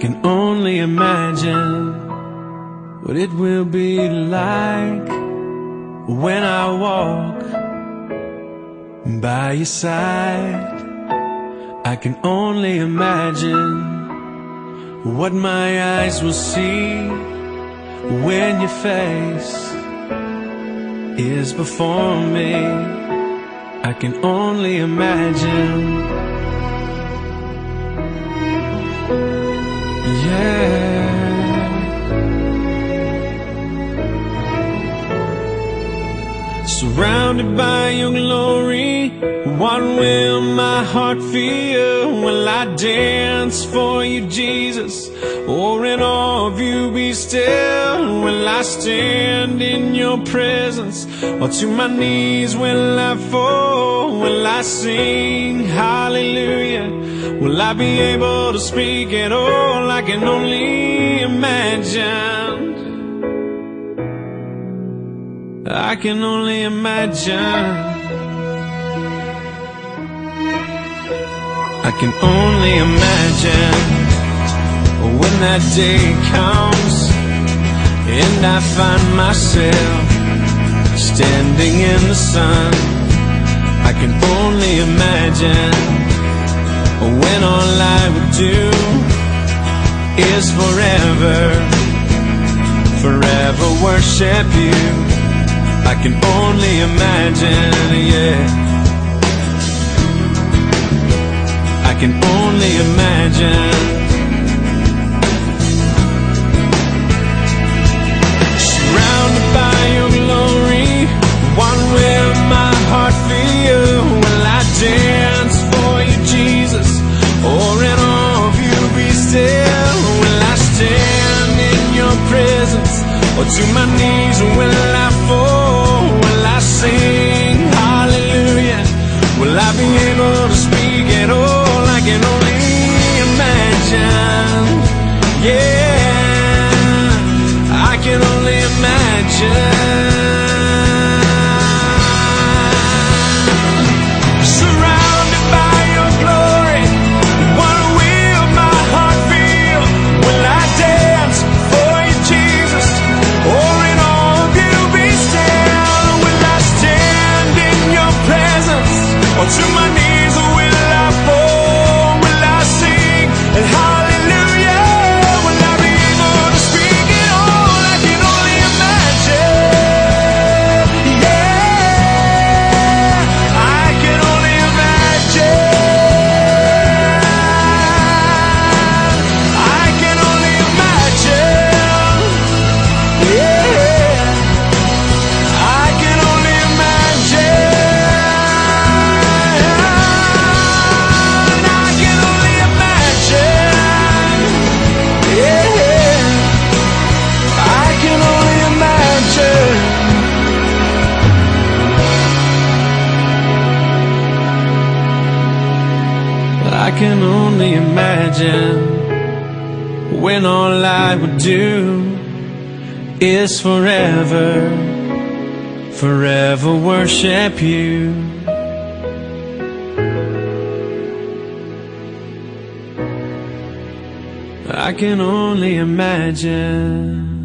can only imagine what it will be like when I walk by your side. I can only imagine what my eyes will see when your face is before me. I can only imagine. Yeah. Surrounded by your glory, what will my heart feel? Will I dance for you, Jesus? Or in awe of you be still? Will I stand in your presence? Or to my knees will I fall? Will I sing hallelujah? Will I be able to speak at all? I can only imagine. I can only imagine. I can only imagine when that day comes and I find myself standing in the sun. I can only imagine when all I would do is forever worship you. I can only imagine, yeah. I can only imagine. Surrounded by your glory, what will my heart feel? Will I dance for you, Jesus? Or in awe of you be still? Will I stand in your presence? Or to my knees will I fall? Will I sing hallelujah? Will I be able to speak at all? I can only imagine. Yeah, I can only imagine. Surrounded by your glory, what will my heart feel? Will I dance for you, Jesus? Or in awe of you be still? Will I stand in your presence? Or to my knees will I fall? Will I sing and hallelujah? Will I be able to speak it all? I can only imagine. Yeah, I can only imagine. I can only imagine. Yeah, I can only imagine. I can only imagine. Yeah, I can only imagine. I can only imagine when all I would do is forever worship you. I can only imagine.